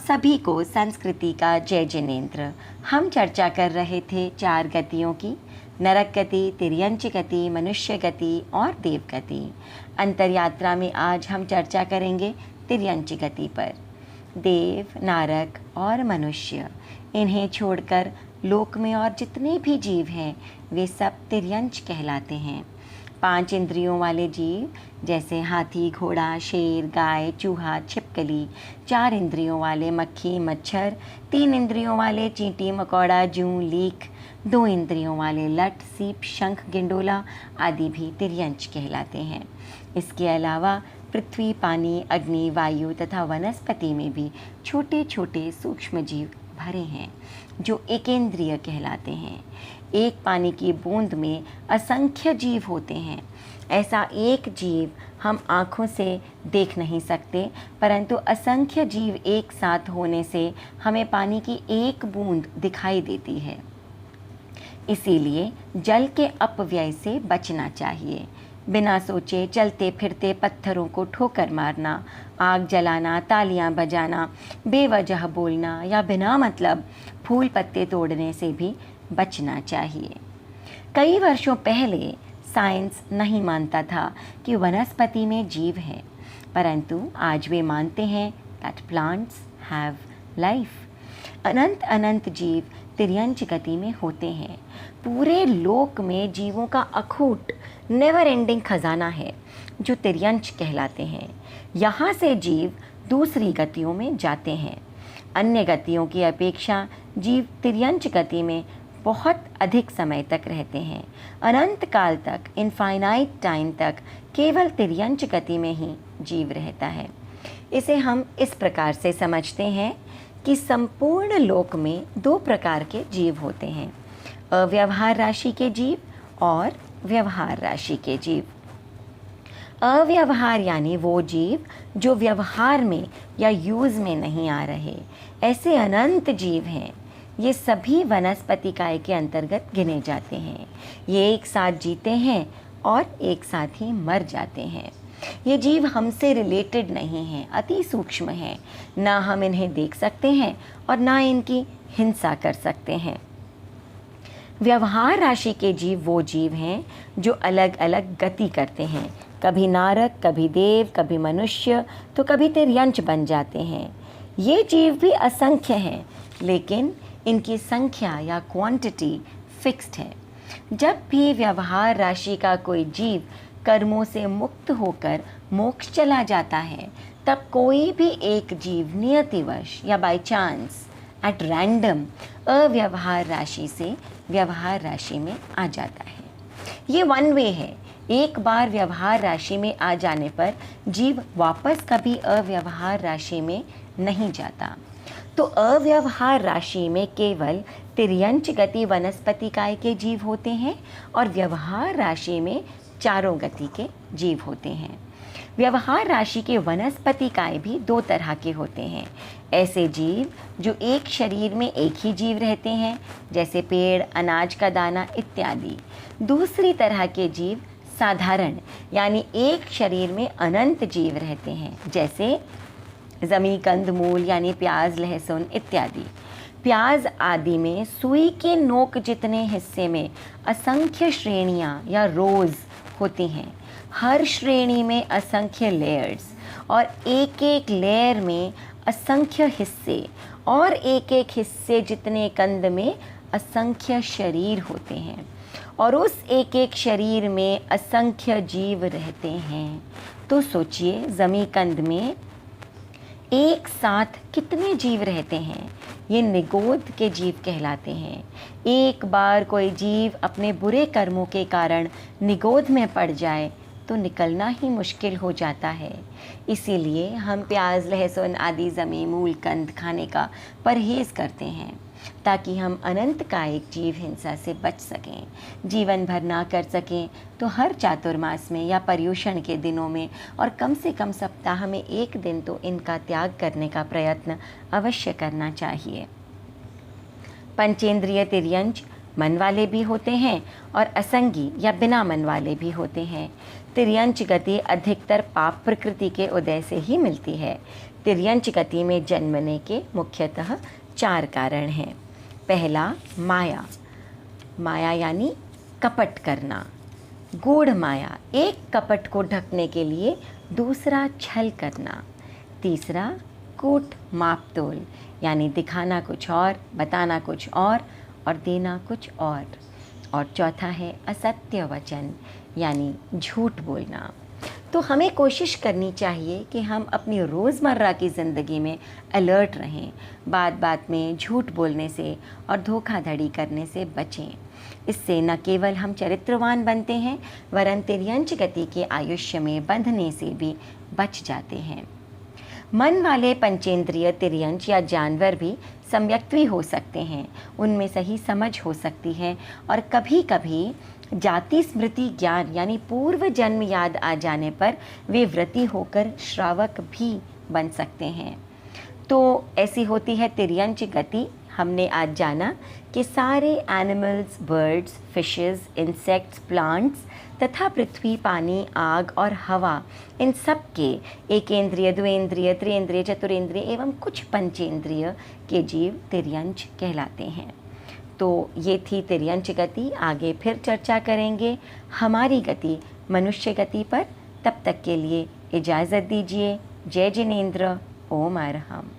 सभी को संस्कृति का जय जिनेंद्र। हम चर्चा कर रहे थे 4 गतियों की, नरक गति, तिर्यंच गति, मनुष्य गति और देव गति। अंतर यात्रा में आज हम चर्चा करेंगे तिर्यंच गति पर। देव, नारक और मनुष्य, इन्हें छोड़कर लोक में और जितने भी जीव हैं वे सब तिर्यंच कहलाते हैं। 5 इंद्रियों वाले जीव जैसे हाथी, घोड़ा, शेर, गाय, चूहा, छिपकली, 4 इंद्रियों वाले मक्खी, मच्छर, 3 इंद्रियों वाले चींटी, मकोड़ा, जूं, लीख, 2 इंद्रियों वाले लट, सीप, शंख, गिंडोला आदि भी तिर्यंच कहलाते हैं। इसके अलावा पृथ्वी, पानी, अग्नि, वायु तथा वनस्पति में भी छोटे छोटे सूक्ष्म जीव भरे हैं जो एकेंद्रिय कहलाते हैं। एक पानी की बूंद में असंख्य जीव होते हैं। ऐसा एक जीव हम आँखों से देख नहीं सकते, परंतु असंख्य जीव एक साथ होने से हमें पानी की एक बूंद दिखाई देती है। इसीलिए जल के अपव्यय से बचना चाहिए। बिना सोचे चलते फिरते पत्थरों को ठोकर मारना, आग जलाना, तालियां बजाना, बेवजह बोलना या बिना मतलब फूल पत्ते तोड़ने से भी बचना चाहिए। कई वर्षों पहले साइंस नहीं मानता था कि वनस्पति में जीव है, परंतु आज वे मानते हैं दैट प्लांट्स हैव लाइफ। अनंत अनंत जीव तिर्यंच गति में होते हैं। पूरे लोक में जीवों का अखूट नेवर एंडिंग खजाना है जो तिर्यंच कहलाते हैं। यहाँ से जीव दूसरी गतियों में जाते हैं। अन्य गतियों की अपेक्षा जीव तिर्यंच गति में बहुत अधिक समय तक रहते हैं। अनंत काल तक, इनफाइनाइट टाइम तक केवल तिर्यंच गति में ही जीव रहता है। इसे हम इस प्रकार से समझते हैं कि संपूर्ण लोक में 2 प्रकार के जीव होते हैं, अव्यवहार राशि के जीव और व्यवहार राशि के जीव। अव्यवहार यानी वो जीव जो व्यवहार में या यूज़ में नहीं आ रहे। ऐसे अनंत जीव हैं। ये सभी वनस्पति काय के अंतर्गत गिने जाते हैं। ये एक साथ जीते हैं और एक साथ ही मर जाते हैं। ये जीव हमसे रिलेटेड नहीं हैं, अति सूक्ष्म हैं। ना हम इन्हें देख सकते हैं और ना इनकी हिंसा कर सकते हैं। व्यवहार राशि के जीव वो जीव हैं जो अलग अलग गति करते हैं। कभी नारक, कभी देव, कभी मनुष्य, तो कभी तिर्यंच बन जाते हैं। ये जीव भी असंख्य हैं, लेकिन इनकी संख्या या क्वांटिटी फिक्स्ड है। जब भी व्यवहार राशि का कोई जीव कर्मों से मुक्त होकर मोक्ष चला जाता है, तब कोई भी एक जीव नियतिवश या बाय चांस एट रैंडम अव्यवहार राशि से व्यवहार राशि में आ जाता है। ये वन वे है। एक बार व्यवहार राशि में आ जाने पर जीव वापस कभी अव्यवहार राशि में नहीं जाता। तो अव्यवहार राशि में केवल तिर्यंच गति वनस्पति काय के जीव होते हैं और व्यवहार राशि में चारों गति के जीव होते हैं। व्यवहार राशि के वनस्पति काय भी 2 तरह के होते हैं। ऐसे जीव जो एक शरीर में एक ही जीव रहते हैं, जैसे पेड़, अनाज का दाना इत्यादि। दूसरी तरह के जीव साधारण यानी एक शरीर में अनंत जीव रहते हैं, जैसे ज़मी, कंदमूल यानी प्याज, लहसुन इत्यादि। प्याज आदि में सुई के नोक जितने हिस्से में असंख्य श्रेणियाँ या रोज़ होती हैं। हर श्रेणी में असंख्य लेयर्स और एक एक लेयर में असंख्य हिस्से और एक एक हिस्से जितने कंद में असंख्य शरीर होते हैं और उस एक एक शरीर में असंख्य जीव रहते हैं। तो सोचिए, ज़मी कंद में एक साथ कितने जीव रहते हैं। ये निगोद के जीव कहलाते हैं। एक बार कोई जीव अपने बुरे कर्मों के कारण निगोद में पड़ जाए तो निकलना ही मुश्किल हो जाता है। इसीलिए हम प्याज, लहसुन आदि ज़मी, मूल, कंद खाने का परहेज़ करते हैं ताकि हम अनंत कायिक जीव हिंसा से बच सकें। जीवन भर ना कर सकें तो हर चातुर्मास में या पर्युषण के दिनों में और कम से कम सप्ताह में 1 दिन तो इनका त्याग करने का प्रयत्न अवश्य करना चाहिए। पंचेंद्रिय तिर्यंच मन वाले भी होते हैं और असंगी या बिना मन वाले भी होते हैं। तिर्यंच गति अधिकतर पाप प्रकृति के उदय से ही मिलती है। तिर्यंच गति में जन्मने के मुख्यतः 4 कारण हैं। पहला, माया। माया यानी कपट करना। गूढ़ माया, एक कपट को ढकने के लिए दूसरा छल करना। तीसरा, कूट मापतोल, यानी दिखाना कुछ और, बताना कुछ और देना कुछ और चौथा है असत्य वचन, यानी झूठ बोलना। तो हमें कोशिश करनी चाहिए कि हम अपनी रोज़मर्रा की ज़िंदगी में अलर्ट रहें, बात बात में झूठ बोलने से और धोखाधड़ी करने से बचें। इससे न केवल हम चरित्रवान बनते हैं, वरन तिर्यंच गति के आयुष्य में बंधने से भी बच जाते हैं। मन वाले पंचेंद्रिय तिर्यंच या जानवर भी सम्यक्त्वी हो सकते हैं, उनमें सही समझ हो सकती है और कभी कभी जाति स्मृति ज्ञान यानी पूर्व जन्म याद आ जाने पर वे व्रती होकर श्रावक भी बन सकते हैं। तो ऐसी होती है तिर्यंच गति। हमने आज जाना कि सारे animals, birds, fishes, insects, plants तथा पृथ्वी, पानी, आग और हवा, इन सब के एकेंद्रिय, द्विंद्रिय, त्रिंद्रिय, चतुरेंद्रिय एवं कुछ पंचेंद्रिय के जीव तिर्यंच कहलाते हैं। तो ये थी तिर्यंच गति। आगे फिर चर्चा करेंगे हमारी गति, मनुष्य गति पर। तब तक के लिए इजाज़त दीजिए। जय जिनेंद्र। ओम अरहम।